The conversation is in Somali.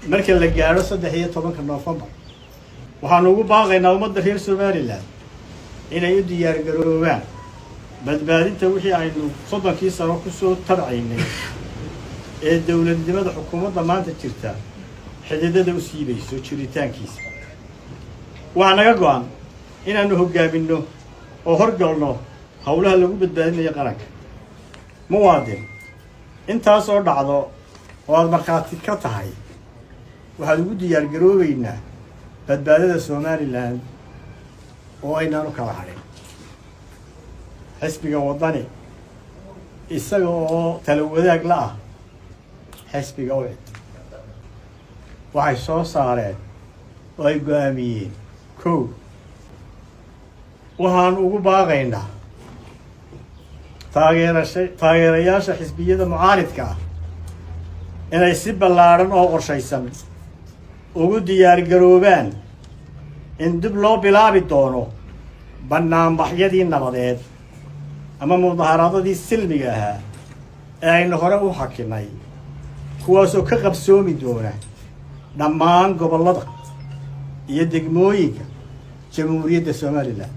marka la gaaro 13 Noofambar waxaan ugu baaqaynaa ummadda reer Somaliland inay u diyaar garoobaan badbaadinta wixii aynu 30 sano ku soo tabcaynay ee dawladnimada xukuumadda maanta jirta xididada u siibayso jiritaankiisa waxaa naga go'an inaanu hoggaaminno oo horgalno hawlaha lagu badbaadinayo qaranka muwaadin intaas oo dhacdo oo aad markhaati ka tahay waxaad ugu diyaar garoobaynaa badbaadada Somaliland oo aynaanu kala harin xisbiga wadani isaga oo talo wadaag la ah xisbiga u cid waxay soo saareen oo ay go'aamiyeen kow waxaan ugu baaqaynaa taageerayaasha xisbiyada mucaaridka ah inay si ballaaran oo qorshaysan ugu diyaar garoobaan in dib loo bilaabi doono bannaanbaxyadii nabadeed ama mudaharaadadii silmiga ahaa ee aynu hore u hakinay kuwaasoo ka qabsoomi doona dhammaan gobollada iyo degmooyinka jamhuuriyadda Somaliland